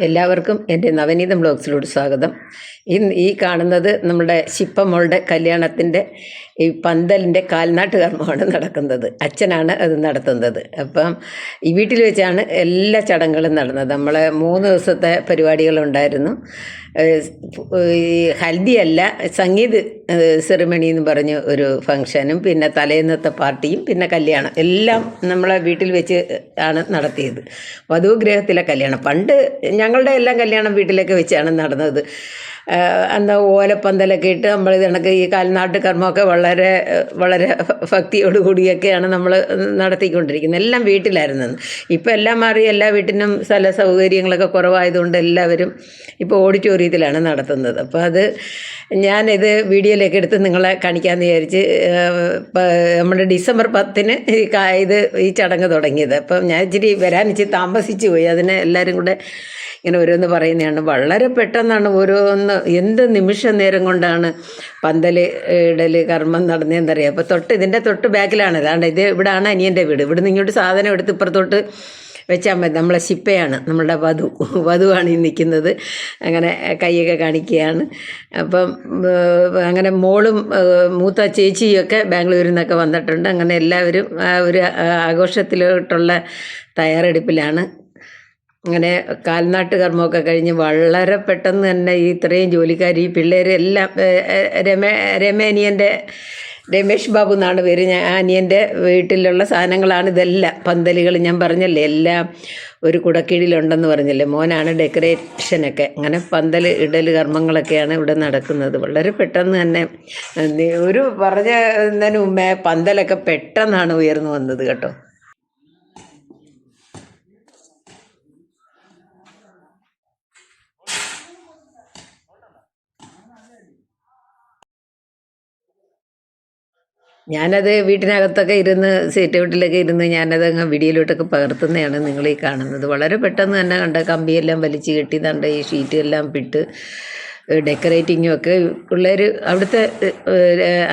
എല്ലാവർക്കും എൻ്റെ നവനീതം ബ്ലോഗ്സിലോട്ട് സ്വാഗതം. ഈ കാണുന്നത് നമ്മുടെ ശിപ്പമ്മളുടെ കല്യാണത്തിൻ്റെ ഈ പന്തലിൻ്റെ കാൽനാട്ട് കർമ്മമാണ് നടക്കുന്നത്. അച്ഛനാണ് അത് നടത്തുന്നത്. അപ്പം ഈ വീട്ടിൽ വെച്ചാണ് എല്ലാ ചടങ്ങുകളും നടന്നത്. നമ്മൾ 3 ദിവസത്തെ പരിപാടികളുണ്ടായിരുന്നു. ഈ ഹൽദിയല്ല, സംഗീത് സെറിമണി എന്ന് പറഞ്ഞ് ഒരു ഫംഗ്ഷനും, പിന്നെ തലേന്നത്തെ പാർട്ടിയും, പിന്നെ കല്യാണം എല്ലാം നമ്മളെ വീട്ടിൽ വെച്ച് ആണ് നടത്തിയത്. വധുഗ്രഹത്തിലെ കല്യാണം. പണ്ട് ഞങ്ങളുടെ എല്ലാം കല്യാണം വീട്ടിലൊക്കെ വെച്ചാണ് നടന്നത്. അന്ന് ഓലപ്പന്തലൊക്കെ ഇട്ട് നമ്മൾ കണക്ക് ഈ കാൽനാട്ട് കർമ്മമൊക്കെ വളരെ വളരെ ഭക്തിയോടുകൂടിയൊക്കെയാണ് നമ്മൾ നടത്തിക്കൊണ്ടിരിക്കുന്നത്. എല്ലാം വീട്ടിലായിരുന്നു. ഇപ്പോൾ എല്ലാം മാറി, എല്ലാ വീട്ടിനും സ്ഥല സൗകര്യങ്ങളൊക്കെ കുറവായതുകൊണ്ട് എല്ലാവരും ഇപ്പോൾ ഓഡിറ്റോറിയത്തിലാണ് നടത്തുന്നത്. അപ്പോൾ അത് ഞാനിത് വീഡിയോയിലേക്ക് എടുത്ത് നിങ്ങളെ കാണിക്കാമെന്ന് വിചാരിച്ച് നമ്മുടെ ഡിസംബർ 10-ന് ഈ ചടങ്ങ് തുടങ്ങിയത്. അപ്പം ഞാൻ ഇച്ചിരി താമസിച്ചു പോയി. അതിന് എല്ലാവരും കൂടെ ഇങ്ങനെ ഓരോന്ന് പറയുന്നതാണ്. വളരെ പെട്ടെന്നാണ് ഓരോന്ന്, എന്ത് നിമിഷ നേരം കൊണ്ടാണ് പന്തൽ ഇടൽ കർമ്മം നടന്നതെന്നറിയാം. അപ്പോൾ ഇതിൻ്റെ തൊട്ട് ബാക്കിലാണ്. അതാണ്ട് ഇവിടെയാണ് അനിയൻ്റെ വീട്. ഇവിടുന്ന് ഇങ്ങോട്ട് സാധനം എടുത്ത് ഇപ്പുറത്തോട്ട് വെച്ചാൽ മതി. നമ്മളെ ശിപ്പയാണ്, നമ്മളുടെ വധുവാണ് ഈ നിൽക്കുന്നത്. അങ്ങനെ കൈയൊക്കെ കാണിക്കുകയാണ്. അപ്പം അങ്ങനെ മോളും മൂത്ത ചേച്ചിയൊക്കെ ബാംഗ്ലൂരിൽ നിന്നൊക്കെ വന്നിട്ടുണ്ട്. അങ്ങനെ എല്ലാവരും ഒരു ആഘോഷത്തിലോട്ടുള്ള തയ്യാറെടുപ്പിലാണ്. അങ്ങനെ കാൽനാട്ട് കർമ്മമൊക്കെ കഴിഞ്ഞ് വളരെ പെട്ടെന്ന് തന്നെ ഇത്രയും ജോലിക്കാർ, ഈ പിള്ളേരെല്ലാം രമേഷ് ബാബു എന്നാണ് പേര്. അനിയൻ്റെ വീട്ടിലുള്ള സാധനങ്ങളാണ് ഇതെല്ലാം. പന്തലുകൾ ഞാൻ പറഞ്ഞല്ലേ എല്ലാം ഒരു കുടക്കീഴിലുണ്ടെന്ന് പറഞ്ഞല്ലേ. മോനാണ് ഡെക്കറേഷനൊക്കെ. അങ്ങനെ പന്തൽ ഇടൽ കർമ്മങ്ങളൊക്കെയാണ് ഇവിടെ നടക്കുന്നത്. വളരെ പെട്ടെന്ന് തന്നെ ഒരു പറഞ്ഞതിന് മുമ്പേ പന്തലൊക്കെ പെട്ടെന്നാണ് ഉയർന്നു വന്നത് കേട്ടോ. ഞാനത് വീട്ടിനകത്തൊക്കെ ഇരുന്ന് സീറ്റ് ഔട്ടിലൊക്കെ ഇരുന്ന് ഞാനത് അങ്ങ് വീഡിയോയിലോട്ടൊക്കെ പകർത്തുന്നതാണ് നിങ്ങൾ ഈ കാണുന്നത്. വളരെ പെട്ടെന്ന് തന്നെ കണ്ട കമ്പിയെല്ലാം വലിച്ചു കെട്ടി തണ്ട ഈ ഷീറ്റെല്ലാം പിട്ട് ഡെക്കറേറ്റിങ്ങും ഒക്കെ പിള്ളേർ അവിടുത്തെ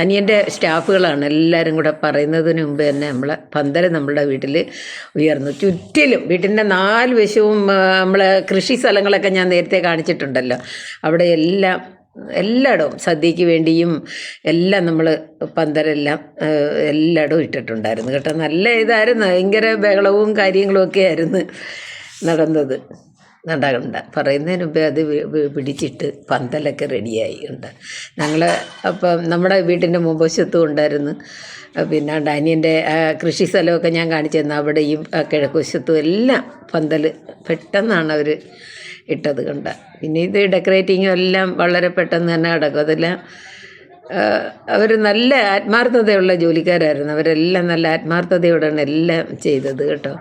അനിയൻ്റെ സ്റ്റാഫുകളാണ് എല്ലാവരും കൂടെ പറയുന്നതിന് മുമ്പ് തന്നെ പന്തൽ നമ്മളുടെ വീട്ടിൽ ഉയർന്നു. ചുറ്റിലും വീട്ടിൻ്റെ 4 വശവും നമ്മളെ കൃഷി സ്ഥലങ്ങളൊക്കെ ഞാൻ നേരത്തെ കാണിച്ചിട്ടുണ്ടല്ലോ. അവിടെ എല്ലായിടവും സദ്യക്ക് വേണ്ടിയും എല്ലാം നമ്മൾ പന്തലെല്ലാം എല്ലായിടവും ഇട്ടിട്ടുണ്ടായിരുന്നു കേട്ടോ. നല്ല ഇതായിരുന്നു. ഭയങ്കര ബഹളവും കാര്യങ്ങളും ഒക്കെ ആയിരുന്നു നടന്നത്. നടകണ്ട പറയുന്നതിന് മുമ്പേ അത് പിടിച്ചിട്ട് പന്തലൊക്കെ റെഡിയായി ഉണ്ട്. ഞങ്ങൾ അപ്പം നമ്മുടെ വീട്ടിൻ്റെ മുൻവശത്തും ഉണ്ടായിരുന്നു. പിന്നെ ഡാനിയൻ്റെ കൃഷി സ്ഥലമൊക്കെ ഞാൻ കാണിച്ചു തന്നു. അവിടെയും കിഴക്കുവശത്തും എല്ലാം പന്തൽ പെട്ടെന്നാണ് അവർ ഇട്ടത് കണ്ട. പിന്നെ ഇത് ഡെക്കറേറ്റിങ്ങും എല്ലാം വളരെ പെട്ടെന്ന് തന്നെ നടക്കും. അതെല്ലാം അവർ നല്ല ആത്മാർത്ഥതയുള്ള ജോലിക്കാരായിരുന്നു. അവരെല്ലാം നല്ല ആത്മാർത്ഥതയോടാണ് എല്ലാം ചെയ്തത് കേട്ടോ.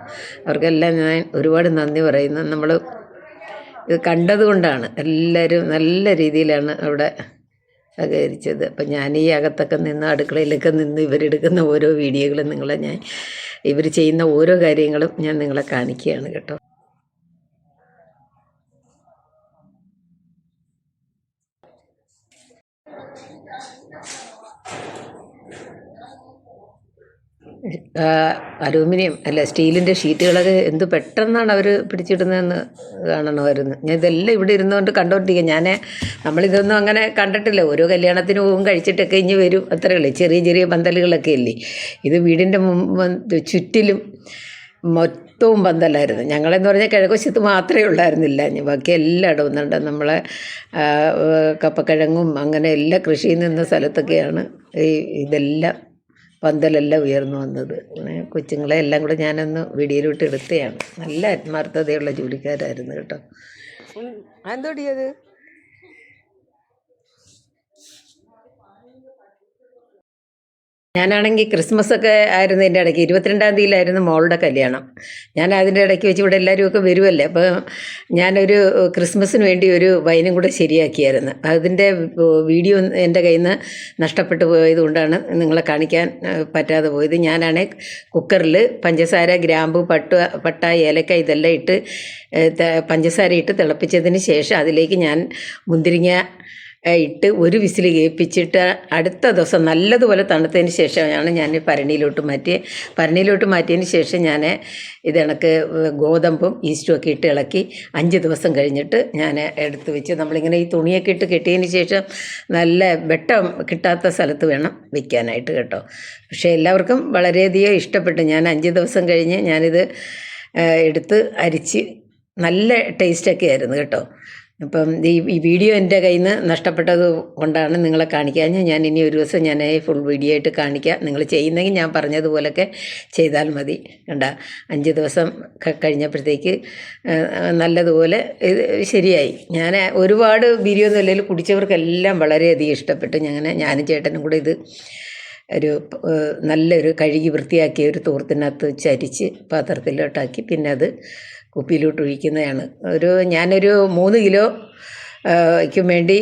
അവർക്കെല്ലാം ഞാൻ ഒരുപാട് നന്ദി പറയുന്നു. നമ്മൾ ഇത് കണ്ടതുകൊണ്ടാണ് എല്ലാവരും നല്ല രീതിയിലാണ് അവിടെ സഹകരിച്ചത്. അപ്പം ഞാൻ ഈ അകത്തൊക്കെ നിന്ന് അടുക്കളയിലൊക്കെ നിന്ന് ഇവരെടുക്കുന്ന ഓരോ വീഡിയോകളും ഇവർ ചെയ്യുന്ന ഓരോ കാര്യങ്ങളും ഞാൻ നിങ്ങളെ കാണിക്കുകയാണ് കേട്ടോ. അലൂമിനിയം അല്ല സ്റ്റീലിൻ്റെ ഷീറ്റുകളൊക്കെ എന്ത് പെട്ടെന്നാണ് അവർ പിടിച്ചിടുന്നതെന്ന് കാണണമായിരുന്നു. ഞാൻ ഇതെല്ലാം ഇവിടെ ഇരുന്നുകൊണ്ട് കണ്ടുകൊണ്ടിരിക്കുക. നമ്മളിതൊന്നും അങ്ങനെ കണ്ടിട്ടില്ല. ഓരോ കല്യാണത്തിന് പോകും, കഴിച്ചിട്ടൊക്കെ ഇഞ്ഞ് വരും, അത്രയല്ലേ. ചെറിയ ചെറിയ പന്തലുകളൊക്കെ ഇല്ലേ. ഇത് വീടിൻ്റെ ചുറ്റിലും മൊത്തവും പന്തലായിരുന്നു. ഞങ്ങളെന്ന് പറഞ്ഞാൽ കിഴക്കുവശത്ത് മാത്രമേ ഉള്ളായിരുന്നില്ല. ബാക്കി എല്ലായിടവും ഉണ്ട്. നമ്മളെ കപ്പക്കിഴങ്ങും അങ്ങനെ എല്ലാ കൃഷിയിൽ നിന്ന സ്ഥലത്തൊക്കെയാണ് ഇതെല്ലാം പന്തലെല്ലാം ഉയർന്നു വന്നത്. കൊച്ചുങ്ങളെ എല്ലാം കൂടെ ഞാനൊന്ന് വീഡിയോയിലോട്ട് എടുത്തതാണ്. നല്ല ആത്മാർത്ഥതയുള്ള ജോലിക്കാരായിരുന്നു കേട്ടോ. എന്തോടിയത്? ഞാനാണെങ്കിൽ ക്രിസ്മസൊക്കെ ആയിരുന്നു എൻ്റെ ഇടയ്ക്ക്. 22-ാം തീയതിയിലായിരുന്നു മോളുടെ കല്യാണം. ഞാൻ അതിൻ്റെ ഇടയ്ക്ക് വെച്ച് ഇവിടെ എല്ലാവരുമൊക്കെ വരുമല്ലേ. അപ്പോൾ ഞാനൊരു ക്രിസ്മസിന് വേണ്ടി ഒരു വൈനും കൂടെ ശരിയാക്കിയായിരുന്നു. അതിൻ്റെ വീഡിയോ എൻ്റെ കയ്യിൽ നിന്ന് നഷ്ടപ്പെട്ടു പോയത് കൊണ്ടാണ് നിങ്ങളെ കാണിക്കാൻ പറ്റാതെ പോയത്. ഞാനാണെങ്കിൽ കുക്കറിൽ പഞ്ചസാര, ഗ്രാമ്പു, പട്ട, ഏലക്ക ഇതെല്ലാം ഇട്ട് പഞ്ചസാര ഇട്ട് തിളപ്പിച്ചതിന് ശേഷം അതിലേക്ക് ഞാൻ മുന്തിരിങ്ങ ഇട്ട് ഒരു വിസിൽ കേൾപ്പിച്ചിട്ട് അടുത്ത ദിവസം നല്ലതുപോലെ തണുത്തതിന് ശേഷമാണ് ഞാൻ ഭരണിയിലോട്ട് മാറ്റിയതിന് ശേഷം ഞാൻ ഇതണക്ക് ഗോതമ്പും ഈസ്റ്റും ഒക്കെ ഇട്ട് ഇളക്കി 5 ദിവസം കഴിഞ്ഞിട്ട് ഞാൻ എടുത്ത് വെച്ച് നമ്മളിങ്ങനെ ഈ തുണിയൊക്കെ ഇട്ട് കെട്ടിയതിന് ശേഷം നല്ല വെട്ടം കിട്ടാത്ത സ്ഥലത്ത് വേണം വയ്ക്കാനായിട്ട് കേട്ടോ. പക്ഷേ എല്ലാവർക്കും വളരെയധികം ഇഷ്ടപ്പെട്ടു. ഞാൻ 5 ദിവസം കഴിഞ്ഞ് ഞാനിത് എടുത്ത് അരിച്ച് നല്ല ടേസ്റ്റൊക്കെ ആയിരുന്നു കേട്ടോ. അപ്പം ഈ വീഡിയോ എൻ്റെ കയ്യിൽ നിന്ന് നഷ്ടപ്പെട്ടത് കൊണ്ടാണ് നിങ്ങളെ കാണിക്കാൻ. ഞാൻ ഇനി ഒരു ദിവസം ഞാൻ ഫുൾ വീഡിയോ ആയിട്ട് കാണിക്കാം. നിങ്ങൾ ചെയ്യുന്നെങ്കിൽ ഞാൻ പറഞ്ഞതുപോലൊക്കെ ചെയ്താൽ മതി. കണ്ട 5 ദിവസം കഴിഞ്ഞപ്പോഴത്തേക്ക് നല്ലതുപോലെ ഇത് ശരിയായി. ഞാൻ ഒരുപാട് ബിരിയൊന്നും അല്ലെങ്കിൽ കുടിച്ചവർക്കെല്ലാം വളരെയധികം ഇഷ്ടപ്പെട്ടു. ഞാനും ചേട്ടനും കൂടെ ഇത് നല്ലൊരു കഴുകി വൃത്തിയാക്കിയ ഒരു തോർത്തിനകത്ത് ചരിച്ച് പാത്രത്തിലോട്ടാക്കി പിന്നെ അത് കുപ്പിയിലോട്ട് ഒഴിക്കുന്നതാണ്. ഞാനൊരു 3 കിലോ യ്ക്കും വേണ്ടി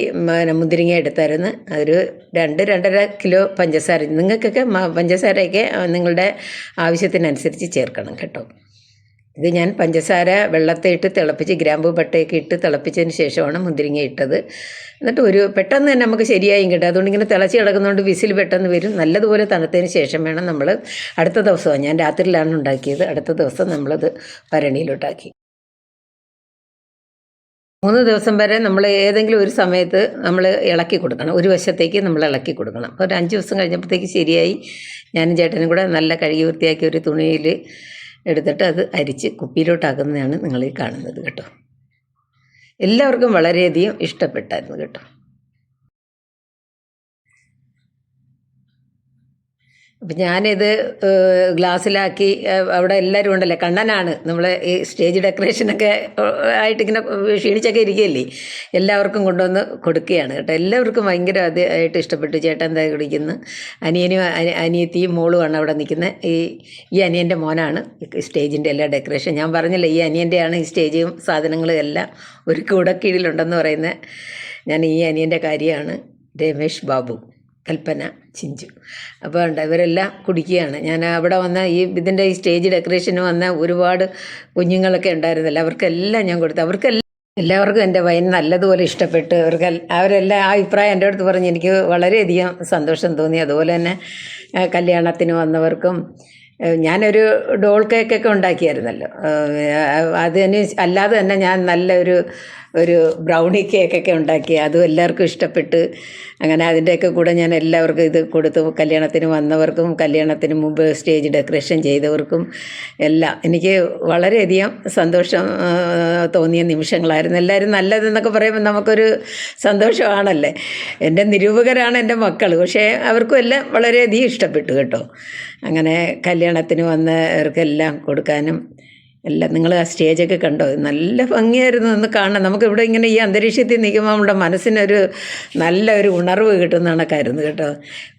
മുന്തിരിങ്ങ എടുത്തായിരുന്നു. ഒരു 2-2.5 കിലോ പഞ്ചസാര. നിങ്ങൾക്കൊക്കെ പഞ്ചസാരയൊക്കെ നിങ്ങളുടെ ആവശ്യത്തിനനുസരിച്ച് ചേർക്കണം കേട്ടോ. ഇത് ഞാൻ പഞ്ചസാര വെള്ളത്തെ ഇട്ട് തിളപ്പിച്ച് ഗ്രാമ്പൂ പട്ടയൊക്കെ ഇട്ട് തിളപ്പിച്ചതിന് ശേഷമാണ് മുന്തിരിങ്ങ ഇട്ടത്. എന്നിട്ട് പെട്ടെന്ന് തന്നെ നമുക്ക് ശരിയായും കിട്ടും. അതുകൊണ്ട് ഇങ്ങനെ തിളച്ച് കിടക്കുന്നതുകൊണ്ട് വിസിൽ പെട്ടെന്ന് വരും. നല്ലതുപോലെ തണുത്തതിന് ശേഷം വേണം നമ്മൾ അടുത്ത ദിവസമാണ്, ഞാൻ രാത്രിയിലാണ് ഉണ്ടാക്കിയത്, അടുത്ത ദിവസം നമ്മളത് ഭരണിയിലോട്ടാക്കി. 3 ദിവസം വരെ നമ്മൾ ഏതെങ്കിലും ഒരു സമയത്ത് നമ്മൾ ഇളക്കി കൊടുക്കണം. ഒരു വശത്തേക്ക് നമ്മൾ ഇളക്കി കൊടുക്കണം. അപ്പോൾ ഒരു 5 ദിവസം കഴിഞ്ഞപ്പോഴത്തേക്ക് ശരിയായി. ഞാനും ചേട്ടനും കൂടെ നല്ല കഴുകി വൃത്തിയാക്കിയ ഒരു തുണിയിൽ എടുത്തിട്ട് അത് അരിച്ച് കുപ്പിയിലോട്ടാക്കുന്നതാണ് നിങ്ങൾ ഈ കാണുന്നത് കേട്ടോ. എല്ലാവർക്കും വളരെയധികം ഇഷ്ടപ്പെട്ടായിരുന്നു കേട്ടോ. അപ്പം ഞാനിത് ഗ്ലാസ്സിലാക്കി അവിടെ എല്ലാവരും ഉണ്ടല്ലേ, കണ്ണനാണ് നമ്മൾ ഈ സ്റ്റേജ് ഡെക്കറേഷനൊക്കെ ആയിട്ടിങ്ങനെ ക്ഷീണിച്ചൊക്കെ ഇരിക്കുകയല്ലേ, എല്ലാവർക്കും കൊണ്ടുവന്ന് കൊടുക്കുകയാണ് കേട്ടോ. എല്ലാവർക്കും ഭയങ്കര ആയിട്ട് ഇഷ്ടപ്പെട്ടു. ചേട്ടൻ എന്താ കുടിക്കുന്നു, അനിയത്തിയും മോളുമാണ് അവിടെ നിൽക്കുന്നത്. ഈ അനിയൻ്റെ മോനാണ് സ്റ്റേജിൻ്റെ എല്ലാ ഡെക്കറേഷൻ. ഞാൻ പറഞ്ഞില്ല, ഈ അനിയൻ്റെയാണ് ഈ സ്റ്റേജും സാധനങ്ങളും എല്ലാം ഒരു കുടക്കീഴിലുണ്ടെന്ന് പറയുന്നത്. ഞാൻ ഈ അനിയൻ്റെ കാര്യമാണ് രമേഷ് ബാബു, കൽപ്പന, ചിഞ്ചു. അപ്പോൾ ഉണ്ട് ഇവരെല്ലാം കുടിക്കുകയാണ്. ഞാൻ അവിടെ വന്ന ഇതിൻ്റെ ഈ സ്റ്റേജ് ഡെക്കറേഷന് വന്ന ഒരുപാട് കുഞ്ഞുങ്ങളൊക്കെ ഉണ്ടായിരുന്നല്ലോ, അവർക്കെല്ലാം ഞാൻ കൊടുത്തു. എല്ലാവർക്കും എൻ്റെ വൈൻ നല്ലതുപോലെ ഇഷ്ടപ്പെട്ടു. അവരെല്ലാം ആ അഭിപ്രായം എൻ്റെ അടുത്ത് പറഞ്ഞ് എനിക്ക് വളരെയധികം സന്തോഷം തോന്നി. അതുപോലെ തന്നെ കല്യാണത്തിന് വന്നവർക്കും ഞാനൊരു ഡോൾ കേക്കൊക്കെ ഉണ്ടാക്കിയായിരുന്നല്ലോ, അതിന് അല്ലാതെ തന്നെ ഞാൻ നല്ലൊരു ബ്രൗണി കേക്കൊക്കെ ഉണ്ടാക്കി. അതും എല്ലാവർക്കും ഇഷ്ടപ്പെട്ട്. അങ്ങനെ അതിൻ്റെയൊക്കെ കൂടെ ഞാൻ എല്ലാവർക്കും ഇത് കൊടുത്തു. കല്യാണത്തിന് വന്നവർക്കും കല്യാണത്തിന് മുമ്പ് സ്റ്റേജ് ഡെക്കറേഷൻ ചെയ്തവർക്കും എല്ലാം എനിക്ക് വളരെയധികം സന്തോഷം തോന്നിയ നിമിഷങ്ങളായിരുന്നു. എല്ലാവരും നല്ലതെന്നൊക്കെ പറയുമ്പോൾ നമുക്കൊരു സന്തോഷമാണല്ലേ. എൻ്റെ നിരൂപകരാണ് എൻ്റെ മക്കൾ, പക്ഷേ അവർക്കും എല്ലാം വളരെയധികം ഇഷ്ടപ്പെട്ടു കേട്ടോ. അങ്ങനെ കല്യാണത്തിന് വന്നവർക്കെല്ലാം കൊടുക്കാനും എല്ലാം. നിങ്ങൾ ആ സ്റ്റേജൊക്കെ കണ്ടോ? നല്ല ഭംഗിയായിരുന്നു ഒന്ന് കാണാൻ. നമുക്കിവിടെ ഇങ്ങനെ ഈ അന്തരീക്ഷത്തിൽ നിൽക്കുമ്പോൾ നമ്മുടെ മനസ്സിനൊരു നല്ലൊരു ഉണർവ് കിട്ടുന്ന കണക്കായിരുന്നു കേട്ടോ.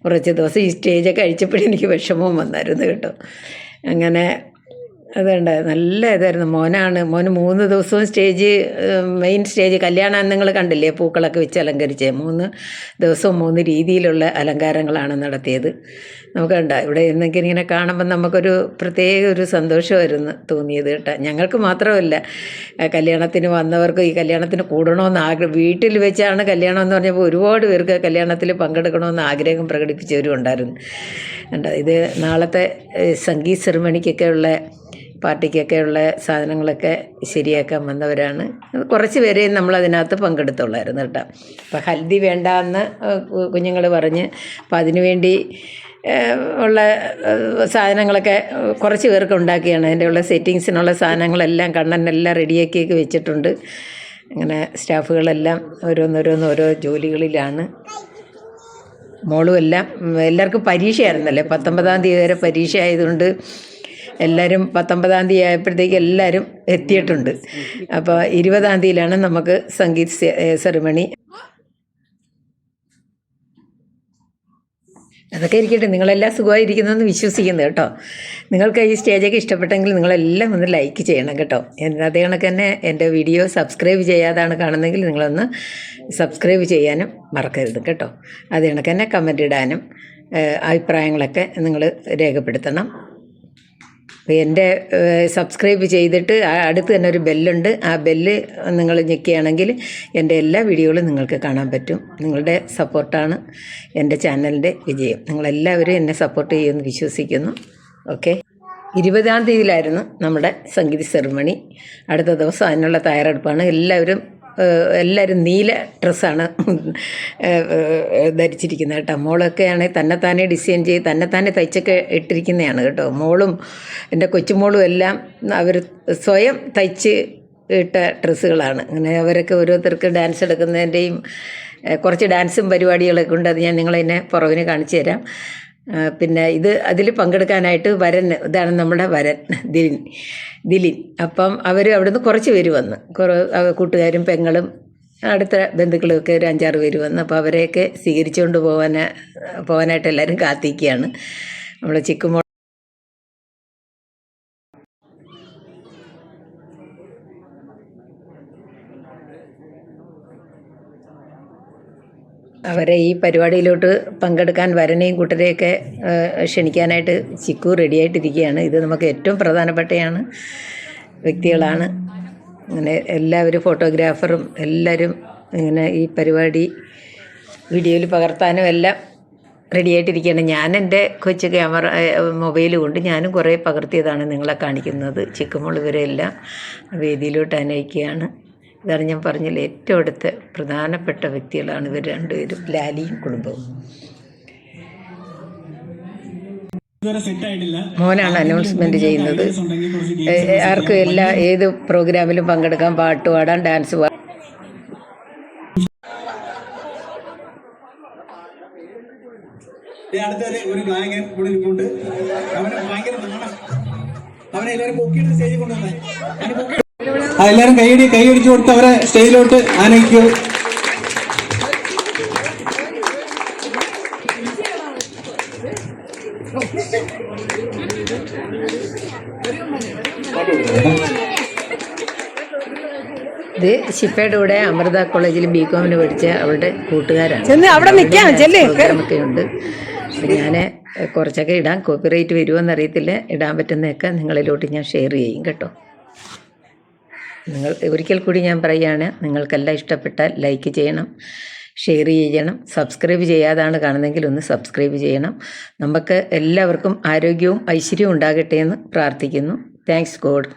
കുറച്ച് ദിവസം ഈ സ്റ്റേജൊക്കെ അഴിച്ചപ്പോഴും എനിക്ക് വിഷമവും വന്നായിരുന്നു കേട്ടോ. അങ്ങനെ അതുണ്ട്, നല്ല ഇതായിരുന്നു. മോന് 3 ദിവസവും മെയിൻ സ്റ്റേജ് കല്യാണം നിങ്ങൾ കണ്ടില്ലേ, പൂക്കളൊക്കെ വെച്ച് അലങ്കരിച്ച് 3 ദിവസവും 3 രീതിയിലുള്ള അലങ്കാരങ്ങളാണ് നടത്തിയത്. നമുക്ക് കണ്ട ഇവിടെ എന്തെങ്കിലും ഇങ്ങനെ കാണുമ്പോൾ നമുക്കൊരു പ്രത്യേക ഒരു സന്തോഷമായിരുന്നു തോന്നിയത് കേട്ടോ. ഞങ്ങൾക്ക് മാത്രമല്ല, കല്യാണത്തിന് വന്നവർക്ക് ഈ കല്യാണത്തിന് കൂടണമെന്ന് വീട്ടിൽ വെച്ചാണ് കല്യാണം എന്ന് പറഞ്ഞപ്പോൾ ഒരുപാട് പേർക്ക് കല്യാണത്തിൽ പങ്കെടുക്കണമെന്ന് ആഗ്രഹം പ്രകടിപ്പിച്ചവരും ഉണ്ടായിരുന്നു. ഇത് നാളത്തെ സംഗീത സെറിമണിക്കൊക്കെ ഉള്ള പാർട്ടിക്കൊക്കെയുള്ള സാധനങ്ങളൊക്കെ ശരിയാക്കാൻ വന്നവരാണ്. കുറച്ച് പേരെയും നമ്മളതിനകത്ത് പങ്കെടുത്തുള്ളായിരുന്നു കേട്ടോ. അപ്പോൾ ഹൽദി വേണ്ടാന്ന് കുഞ്ഞുങ്ങൾ പറഞ്ഞ് അപ്പോൾ അതിനുവേണ്ടി ഉള്ള സാധനങ്ങളൊക്കെ കുറച്ച് പേർക്ക് ഉണ്ടാക്കിയാണ്. അതിൻ്റെ ഉള്ള സെറ്റിങ്സിനുള്ള സാധനങ്ങളെല്ലാം കണ്ണനെല്ലാം റെഡിയാക്കിയൊക്കെ വെച്ചിട്ടുണ്ട്. അങ്ങനെ സ്റ്റാഫുകളെല്ലാം ഓരോ ജോലികളിലാണ്. മോളും എല്ലാവർക്കും പരീക്ഷയായിരുന്നല്ലേ, 19-ാം തീയതി വരെ പരീക്ഷ ആയതുകൊണ്ട് എല്ലാവരും 19-ാം തീയതി ആയപ്പോഴത്തേക്ക് എല്ലാവരും എത്തിയിട്ടുണ്ട്. അപ്പോൾ 20-ാം തീയതിയിലാണ് നമുക്ക് സംഗീത സെറിമണി. അതൊക്കെ ഇരിക്കട്ടെ, നിങ്ങളെല്ലാം സുഖമായിരിക്കുന്നതെന്ന് വിശ്വസിക്കുന്നു കേട്ടോ. നിങ്ങൾക്ക് ഈ സ്റ്റേജൊക്കെ ഇഷ്ടപ്പെട്ടെങ്കിൽ നിങ്ങളെല്ലാം ഒന്ന് ലൈക്ക് ചെയ്യണം കേട്ടോ. അതേ കണക്ക് തന്നെ എൻ്റെ വീഡിയോ സബ്സ്ക്രൈബ് ചെയ്യാതാണ് കാണുന്നതെങ്കിൽ നിങ്ങളൊന്ന് സബ്സ്ക്രൈബ് ചെയ്യാനും മറക്കരുത് കേട്ടോ. അതേ കണക്ക് തന്നെ കമൻ്റ് ഇടാനും അഭിപ്രായങ്ങളൊക്കെ നിങ്ങൾ രേഖപ്പെടുത്തണം. എൻ്റെ സബ്സ്ക്രൈബ് ചെയ്തിട്ട് അടുത്ത് തന്നെ ഒരു ബെല്ലുണ്ട്. ആ ബെല്ല് നിങ്ങൾ ഞെക്കുകയാണെങ്കിൽ എൻ്റെ എല്ലാ വീഡിയോകളും നിങ്ങൾക്ക് കാണാൻ പറ്റും. നിങ്ങളുടെ സപ്പോർട്ടാണ് എൻ്റെ ചാനലിൻ്റെ വിജയം. നിങ്ങളെല്ലാവരും എന്നെ സപ്പോർട്ട് ചെയ്യുമെന്ന് വിശ്വസിക്കുന്നു. ഓക്കെ. 20-ാം തീയതിയിലായിരുന്നു നമ്മുടെ സംഗീത സെറിമണി. അടുത്ത ദിവസം അതിനുള്ള തയ്യാറെടുപ്പാണ്. എല്ലാവരും നീല ഡ്രസ്സാണ് ധരിച്ചിരിക്കുന്നത് കേട്ടോ. മോളൊക്കെ ആണെങ്കിൽ തന്നെത്താനെ ഡിസൈൻ ചെയ്ത് തന്നെത്താനെ തയ്ച്ചൊക്കെ ഇട്ടിരിക്കുന്നതാണ് കേട്ടോ. മോളും എൻ്റെ കൊച്ചുമോളും എല്ലാം അവർ സ്വയം തയ്ച്ച് ഇട്ട ഡ്രസ്സുകളാണ്. അങ്ങനെ അവരൊക്കെ ഓരോരുത്തർക്ക് ഡാൻസ് എടുക്കുന്നതിൻ്റെയും കുറച്ച് ഡാൻസും പരിപാടികളൊക്കെ ഉണ്ട്. അത് ഞാൻ നിങ്ങളതിനെ പുറകിന് കാണിച്ചു തരാം. പിന്നെ അതിൽ പങ്കെടുക്കാനായിട്ട് ഇതാണ് നമ്മുടെ വരൻ ദിലിൻ. അപ്പം അവർ അവിടുന്ന് കുറച്ച് പേര് വന്ന്, കൂട്ടുകാരും പെങ്ങളും അടുത്ത ബന്ധുക്കളൊക്കെ ഒരു 5-6 പേര് വന്ന്. അപ്പോൾ അവരെയൊക്കെ സ്വീകരിച്ചുകൊണ്ട് പോകാനായിട്ട് എല്ലാവരും കാത്തിരിക്കുകയാണ്. നമ്മളെ ചിക്കുമോൾ അവരെ ഈ പരിപാടിയിലോട്ട് പങ്കെടുക്കാൻ വരനെയും കൂട്ടരെയൊക്കെ ക്ഷണിക്കാനായിട്ട് ചിക്കു റെഡിയായിട്ടിരിക്കുകയാണ്. ഇത് നമുക്ക് ഏറ്റവും പ്രധാനപ്പെട്ടയാണ് വ്യക്തികളാണ്. അങ്ങനെ എല്ലാവരും ഫോട്ടോഗ്രാഫറും എല്ലാവരും ഇങ്ങനെ ഈ പരിപാടി വീഡിയോയിൽ പകർത്താനും എല്ലാം റെഡിയായിട്ടിരിക്കുകയാണ്. ഞാൻ എൻ്റെ കൊച്ചു ക്യാമറ മൊബൈൽ കൊണ്ട് ഞാനും കുറേ പകർത്തിയതാണ് നിങ്ങളെ കാണിക്കുന്നത്. ചിക്കുമോൾ ഇവരെല്ലാം വേദിയിലോട്ട് അനയിക്കുകയാണ്. ഇതാണ് ഞാൻ പറഞ്ഞില്ല, ഏറ്റവും അടുത്ത പ്രധാനപ്പെട്ട വ്യക്തികളാണ് ഇവർ രണ്ടുപേരും, ലാലിയും കുടുംബവും. മോനാണ് അനൗൺസ്മെൻറ്റ് ചെയ്യുന്നത്. ആർക്കും ഏത് പ്രോഗ്രാമിലും പങ്കെടുക്കാം, പാട്ട് പാടാം, ഡാൻസ് പാടാം. ഒരു ഗായകൻ കൂടെ ഇരിപ്പുണ്ട്. അവന് ഭയങ്കര നാണം. അവനെ എല്ലാവരും പൊക്കിയിട്ട് സ്റ്റേജിൽ കൊണ്ടുവന്നേ. എല്ലാവരും കൈയടിച്ചു കൊടുത്ത് അവരെ സ്റ്റേജിലോട്ട് ആനയിക്കൂ. ഇത് ഷിഫയുടെ കൂടെ അമൃത കോളേജിൽ ബികോമിന് പഠിച്ച അവളുടെ കൂട്ടുകാരാണ്. ഒക്കെ ഉണ്ട്. ഞാൻ കുറച്ചൊക്കെ ഇടാൻ, കോപ്പിറൈറ്റ് വരുമോയെന്ന് അറിയത്തില്ല. ഇടാൻ പറ്റുന്നതൊക്കെ നിങ്ങളിലോട്ട് ഞാൻ ഷെയർ ചെയ്യും കേട്ടോ. ഒരിക്കൽ കൂടി ഞാൻ പറയുകയാണ്, നിങ്ങൾക്കെല്ലാം ഇഷ്ടപ്പെട്ടാൽ ലൈക്ക് ചെയ്യണം, ഷെയർ ചെയ്യണം. സബ്സ്ക്രൈബ് ചെയ്യാതാണ് കാണുന്നതെങ്കിൽ ഒന്ന് സബ്സ്ക്രൈബ് ചെയ്യണം. നമുക്ക് എല്ലാവർക്കും ആരോഗ്യവും ഐശ്വര്യവും ഉണ്ടാകട്ടെ എന്ന് പ്രാർത്ഥിക്കുന്നു. Thanks God.